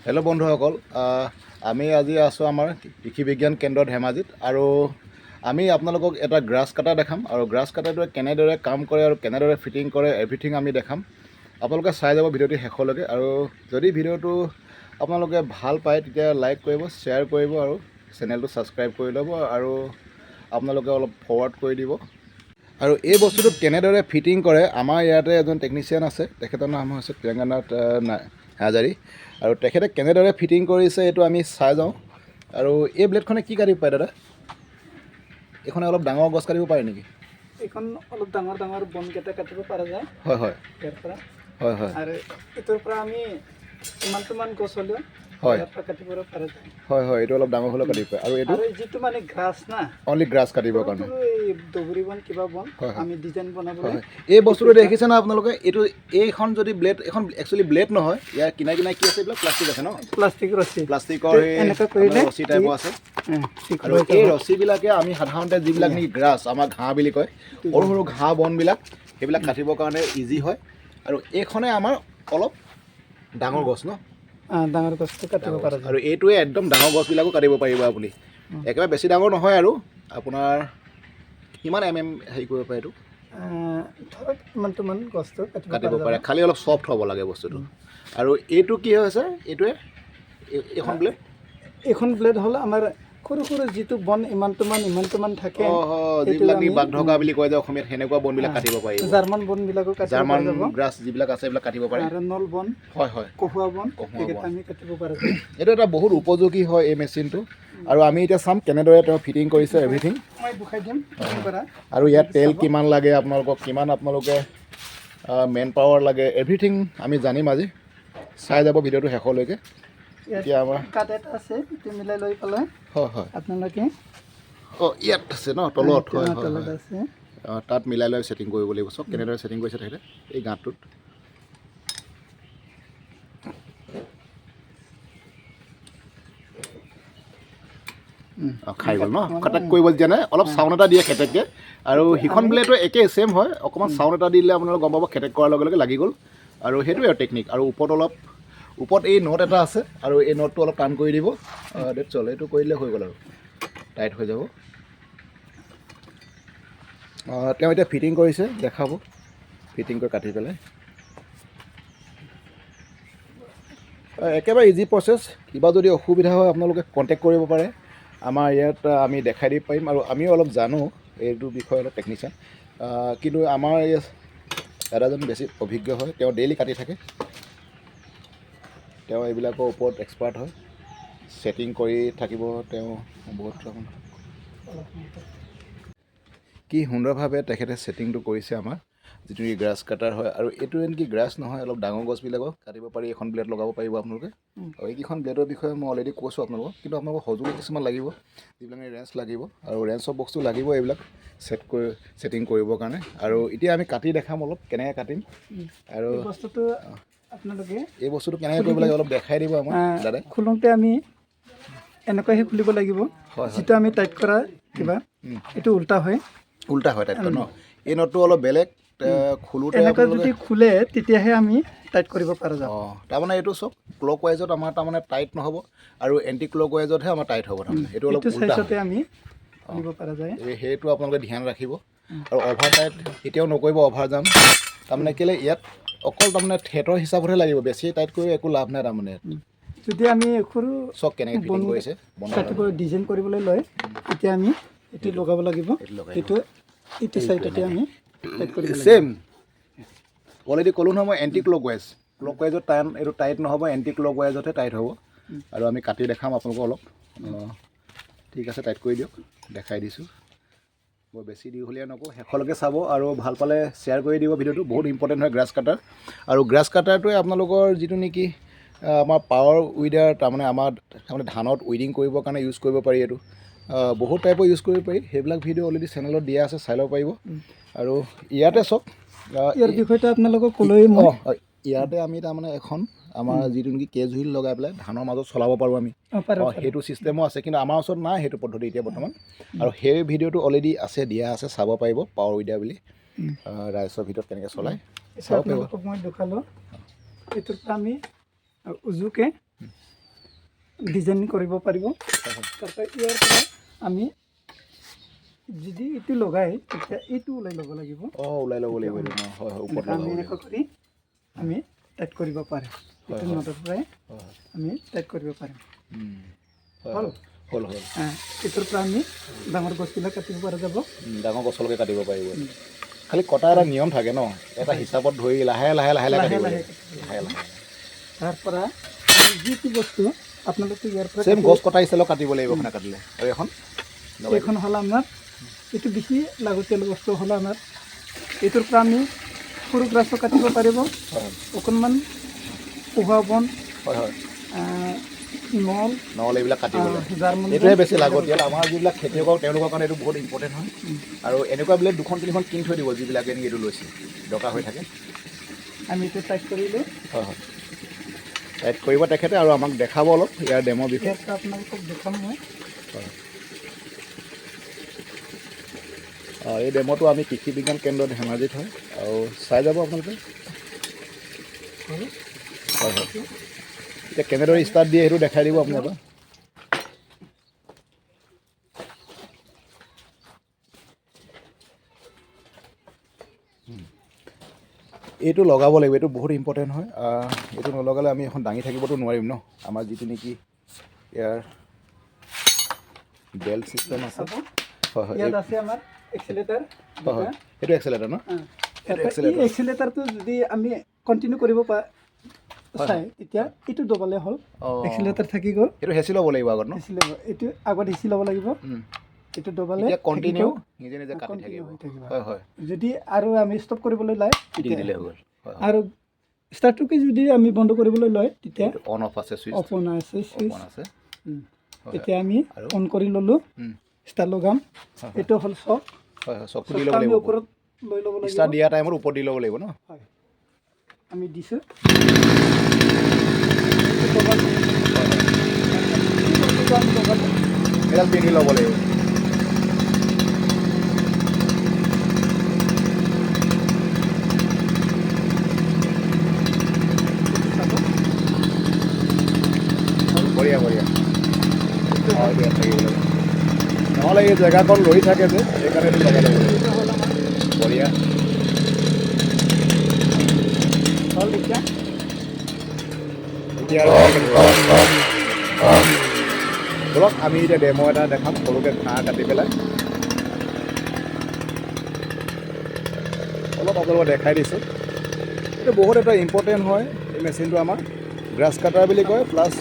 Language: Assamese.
হেল্ল' বন্ধুসকল, আমি আজি আছোঁ আমাৰ কৃষি বিজ্ঞান কেন্দ্ৰ ধেমাজিত আৰু আমি আপোনালোকক এটা গ্ৰাছ কাটাৰ দেখাম আৰু গ্ৰাছ কাটাৰটোৱে কেনেদৰে কাম কৰে আৰু কেনেদৰে ফিটিং কৰে এভৰিথিং আমি দেখাম। আপোনালোকে চাই যাব ভিডিঅ'টি শেষলৈকে আৰু যদি ভিডিঅ'টো আপোনালোকে ভাল পায় তেতিয়া লাইক কৰিব, শ্বেয়াৰ কৰিব আৰু চেনেলটো ছাবস্ক্ৰাইব কৰি ল'ব আৰু আপোনালোকে অলপ ফৰৱাৰ্ড কৰি দিব। আৰু এই বস্তুটো কেনেদৰে ফিটিং কৰে আমাৰ ইয়াতে এজন টেকনিচিয়ান আছে, তেখেতৰ নাম হৈছে প্ৰিয়ংকানাথ হাজাৰী আৰু তেখেতে কেনেদৰে ফিটিং কৰিছে এইটো আমি চাই যাওঁ। আৰু এই ব্লেডখনে কি কাটিব পাৰে দাদা? এইখনে অলপ ডাঙৰ গছ কাটিব পাৰে নেকি? এইখন অলপ ডাঙৰ ডাঙৰ বনকেইটা কাটিব পৰা যায়। হয় হয় ইয়াৰ পৰা হয় হয় আৰু এইটোৰ পৰা আমি ইমানটোমান গছ হ'লেও হয় ইয়াৰ পৰা কাটিব পৰা যায়। হয় হয় এইটো অলপ ডাঙৰ হ'লেও কাটিব পাৰে। আৰু এইটো যিটো মানে গ্ৰাছ না, অনলি গ্ৰাছ কাটিবৰ কাৰণে এই দগৰি বন কিবা বন আমি ডিজাইন বনাবলৈ এই বস্তুটো দেখিছে না আপোনালোকে? এইটো এইখন যদি ব্লেড, এখন একচুৱেলি ব্লেড নহয়, ইয়াৰ কিনাই কিনাই কি আছে, এইবিলাক প্লাষ্টিক আছে ন, প্লাষ্টিক ৰছী, প্লাষ্টিকৰ ৰছী টাইপৰ আছে। আৰু এই ৰছীবিলাকে আমি সাধাৰণতে যিবিলাক নেকি গ্ৰাছ, আমাৰ ঘাঁহ বুলি কয়, সৰু সৰু ঘাঁহ বনবিলাক সেইবিলাক কাটিবৰ কাৰণে ইজি হয়। আৰু এইখনে আমাৰ অলপ ডাঙৰ গছ ন, ডাঙৰ গছটো কাটিব পৰা যায়। আৰু এইটোৱে একদম ডাঙৰ গছবিলাকো কাটিব পাৰিব আপুনি। একেবাৰে বেছি ডাঙৰ নহয় আৰু আপোনাৰ কিমান হেৰি কৰিব পাৰে এইটো, ধৰক ইমানটোমান গছটো কাটিব পাৰে, খালি অলপ ছফ্ট হ'ব লাগে বস্তুটো। আৰু এইটো কি হৈছে, এইটোৱে এইখন ব্লেড হ'ল আমাৰ সৰু সৰু যিটো বন ইমানটোমান থাকে, যিবিলাক নেকি বাগধকা বুলি কয় যে অসমীয়াত, সেনেকুৱা বনবিলাক কাটিব পাৰিব। জাৰ্মান বনবিলাকো কাটিব পৰা জাৰ্মান যাব, গ্ৰাছ যিবিলাক আছে এইবিলাক কাটিব পাৰে। আৰু নল বন, হয় হয়, কহুৱা বন, এইকেইটা আমি কাটিব পৰা যায়। এইটো এটা বহুত উপযোগী হয় এই মেচিনটো। আৰু আমি এতিয়া চাম কেনেদৰে তেওঁ ফিটিং কৰিছে এভৰিথিং। মই দেখাই দিম পৰা। আৰু ইয়াত তেল কিমান লাগে আপোনালোকক, কিমান আপোনালোকে মেন পাৱাৰ লাগে, এভৰিথিং আমি জানিম আজি। চাই যাব ভিডিঅ'টো শেষলৈকে। এতিয়া আমাৰ কাট এটা আছে, এইটো মিলাই লৈ পেলাই হয় হয় আপোনালোকে ইয়াত আছে ন, তলত হয় হয় তলত হয়, আছে, তাত মিলাই লৈ ছেটিং কৰিব লাগিব। চব কেনেদৰে ছেটিং কৰিছে তেখেতে এই গাঁতটোত। খাই গ'ল ন, খটাক কৰিব যেতিয়া নাই অলপ চাউণ্ড এটা দিয়ে খেটেককৈ। আৰু সিখন ব্লেডো একেই ছেইম হয়, অকণমান চাউণ্ড এটা দি দিলে আপোনালোকে গম পাব খেটেক কৰাৰ লগে লগে লাগি গ'ল। আৰু সেইটোৱে আৰু টেকনিক। আৰু ওপৰত এই নট এটা আছে, আৰু এই নটটো অলপ টান কৰি দিব। ডেটছ অল, এইটো কৰি দিলে হৈ গ'ল আৰু টাইট হৈ যাব। তেওঁ এতিয়া ফিটিং কৰিছে, দেখাব ফিটিং কৰি কাটি পেলাই। একেবাৰে ইজি প্ৰচেছ। কিবা যদি অসুবিধা হয় আপোনালোকে কণ্টেক্ট কৰিব পাৰে, আমাৰ ইয়াত আমি দেখাই দিব পাৰিম। আৰু আমিও অলপ জানো এইটো বিষয়ে, অলপ টেকনিচিয়ান, কিন্তু আমাৰ এই দাদাজন বেছি অভিজ্ঞ হয়, তেওঁ ডেইলি কাটি থাকে, তেওঁ এইবিলাকৰ ওপৰত এক্সপাৰ্ট হয়, ছেটিং কৰি থাকিব তেওঁ বহুত। কি সুন্দৰভাৱে তেখেতে ছেটিংটো কৰিছে আমাৰ যিটো নেকি গ্ৰাছ কাটাৰ হয়। আৰু এইটো নেকি গ্ৰাছ নহয়, অলপ ডাঙৰ গছবিলাকক কাটিব পাৰি, এখন ব্লেড লগাব পাৰিব আপোনালোকে। আৰু এইকেইখন ব্লেডৰ বিষয়ে মই অলৰেডি কৈছোঁ আপোনালোকক, কিন্তু আপোনালোকক সঁজুলি কিছুমান লাগিব, যিবিলাক ৰেঞ্চ লাগিব, আৰু ৰেঞ্চৰ বস্তু লাগিব এইবিলাক ছেটিং কৰিবৰ কাৰণে। আৰু এতিয়া আমি কাটি দেখাম অলপ কেনেকৈ কাটিম, আৰু বস্তুটো আপোনালোকে এই বস্তুটো কেনেকৈ কৰিব লাগে অলপ দেখাই দিব আমাৰ দাদাই। খোলোতে আমি এনেকুৱাহে খুলিব লাগিব, যিটো আমি টাইট কৰা কিবা এইটো উল্টা হয় টাইট ন, এই নটটো অলপ বেলেগ। খোলোতে এনেকুৱা যদি খোলে তেতিয়াহে আমি টাইট কৰিব পৰা যাব। তাৰমানে এইটো চব ক্লক ৱাইজত আমাৰ তাৰমানে টাইট নহ'ব, আৰু এণ্টি ক্লক ৱাইজতহে আমাৰ টাইট হ'ব। তাৰমানে এইটো অলপ চাইজতে আমি খুলিব পৰা যায়, সেইটো আপোনালোকে ধ্যান ৰাখিব। আৰু অভাৰ টাইট এতিয়াও নকৰিব, অভাৰ জাম। তাৰমানে কেলৈ ইয়াত অকল তাৰমানে থ্ৰেডৰ হিচাপতহে লাগিব, বেছি টাইট কৰি একো লাভ নাই। তাৰমানে যদি আমি সৰু চব কেনেকৈ ফিটিং কৰিছে কাটিব ডিজাইন কৰিবলৈ লয়, তেতিয়া আমি এইটো লগাব লাগিব, এইটো চাইডতে আমি টাইট কৰিব লাগিব। ছেম অলৰেডি ক'লোঁ নহয় মই, এণ্টি ক্লক ৱাইজত এইটো টাইট নহ'ব, এণ্টি ক্লক ৱাইজতহে টাইট হ'ব। আৰু আমি কাটি দেখাম আপোনালোকক অলপ। ঠিক আছে, টাইট কৰি দিয়ক, দেখাই দিছোঁ। বৰ বেছি দীঘলীয়া নকওঁ, শেষলৈকে চাব আৰু ভাল পালে শ্বেয়াৰ কৰি দিব ভিডিঅ'টো। বহুত ইম্পৰ্টেণ্ট হয় গ্ৰাছ কাটাৰ। আৰু গ্ৰাছ কাটাৰটোৱে আপোনালোকৰ যিটো নেকি আমাৰ পাৱাৰ উইডাৰ, তাৰমানে ধানত উইডিং কৰিবৰ কাৰণে ইউজ কৰিব পাৰি। এইটো বহুত টাইপৰ ইউজ কৰিব পাৰি, সেইবিলাক ভিডিঅ' অলৰেডি চেনেলত দিয়া আছে, চাই ল'ব পাৰিব। আৰু ইয়াতে চব ইয়াৰ বিষয়টো আপোনালোকক ক'লোৱেই মই। ইয়াতে আমি তাৰমানে এখন আমাৰ যিটো নেকি কেজ হুইল লগাই পেলাই ধানৰ মাজত চলাব পাৰোঁ আমি, সেইটো ছিষ্টেমো আছে, কিন্তু আমাৰ ওচৰত নাই সেইটো পদ্ধতি এতিয়া বৰ্তমান। আৰু সেই ভিডিঅ'টো অলৰেডি আছে, দিয়া আছে, চাব পাৰিব, পাৱাৰ উইডাৰ বুলি, ৰাইচৰ ভিতৰত কেনেকৈ চলায় চাব পাৰিব। মই দেখালোঁ, এইটোৰ পৰা আমি উজুকে ডিজাইন কৰিব পাৰিব। তাৰপৰা ইয়াৰ পৰা আমি যদি এইটো লগাই তেতিয়া এইটো ওলাই ল'ব লাগিব। ওলাই ল'ব লাগিব। হয় হয়, ওপৰত আমি এনেকৈ কৰি আমি টাইট কৰিব পাৰিম। এইটো নটৰ পৰাই আমি টাইট কৰিব পাৰিম। হ'ল হ'ল হ'ল। এইটোৰ পৰা আমি ডাঙৰ গছবিলাক কাটিব পৰা যাব। ডাঙৰ গছলৈকে কাটিব পাৰিব। খালি কটা এটা নিয়ম থাকে ন, এটা হিচাপত ধৰি লাহে লাহে লাহে লাহে কাটিব লাগিব। লাহে লাহে তাৰ পৰা যিটো বস্তু আপোনালোকে ইয়াৰ পৰা চেম গছ কটা ষ্টাইলত কাটিব লাগিব। খানা কাটিলে আৰু এইখন হ'ল আমাৰ এইটো বেছি লাগতিয়াল বস্তু হ'ল আমাৰ এইটোৰ পৰা আমি সৰু গ্ৰাছো কাটিব পাৰিব। অকণমান পোহা বন, হয় হয়, নল এইবিলাক কাটিবলৈ এইটোৱে বেছি লাগতিয়াল। আমাৰ যিবিলাক খেতিয়কৰ তেওঁলোকৰ কাৰণে এইটো বহুত ইম্পৰ্টেণ্ট হয়। আৰু এনেকুৱা বোলে 2-3খন কিনি থৈ দিব যিবিলাকে নেকি এইটো লৈছে, দৰকাৰ হৈ থাকে। আমি এইটো টাইট কৰিলোঁ। হয় হয়, টাইট কৰিব তেখেতে আৰু আমাক দেখাব অলপ ইয়াৰ ডেমৰ বিষয়ে। আপোনালোকক দেখাম মই। হয়, এই ডেমোটো আমি কৃষি বিজ্ঞান কেন্দ্ৰ ধেমাজিত হয়, আৰু চাই যাব আপোনালোকে। হয় হয়, এতিয়া কেনেদৰে ষ্টাৰ্ট দিয়ে সেইটো দেখাই দিব আপুনি এবাৰ। এইটো লগাব লাগিব, এইটো বহুত ইম্পৰ্টেণ্ট হয়। এইটো নলগালে আমি এখন দাঙি থাকিবতো নোৱাৰিম ন। আমাৰ যিটো নেকি ইয়াৰ বেল্ট ছিষ্টেম আছে। হয় হয়, ইয়াত আছে আমাৰ এক্সিলেটাৰ। হয় হয়, এইটো এক্সিলেটাৰ ন। এক্সিলেটাৰটো যদি আমি কণ্টিনিউ কৰিব চাই তেতিয়া এইটো দবালে হ'ল। এক্সিলেটাৰ থাকি গ'ল, এইটো হেঁচি ল'ব লাগিব আগত ন। এইটো আগত হেঁচি ল'ব লাগিব। এইটো দবালে কণ্টিনিউ নিজে নিজে কাটি থাকিব। হয় হয়, যদি আৰু আমি ষ্টপ কৰিবলৈ লয় দি দিলে হৈ গ'ল। আৰু ষ্টাৰ্টটোকে যদি আমি বন্ধ কৰিবলৈ লয় তেতিয়া অন অফ আছে, চুইচ অন আছে, চুইচ আছে। তেতিয়া আমি অন কৰি ল'লোঁ, ষ্টাৰ্ট লগাম। এইটো হ'ল চক। হয় হয়, চকটো দি ল'ব লাগিব। ওপৰত লৈ ল'ব লাগিব। ষ্টাৰ্ট দিয়া টাইমত ওপৰত দি ল'ব লাগিব ন। হয়, আমি দিছোঁ। এডাল পিন্ধি ল'ব লাগিব। বঢ়িয়া বঢ়িয়া, নহ'লে এই জেগাকণ ৰৈ থাকে যে, সেইকাৰণে এইটো লগাই ল'ব লাগিব। বঢ়িয়া। এতিয়া ধৰক আমি এতিয়া ডেমো এটা দেখাম, সৰুকৈ ঘাঁহ কাটি পেলাই অলপ আপোনালোকক দেখাই দিছোঁ। এইটো বহুত এটা ইম্পৰ্টেণ্ট হয়। এই মেচিনটো আমাৰ গ্ৰাছ কাটাৰ বুলি কয়, প্লাছ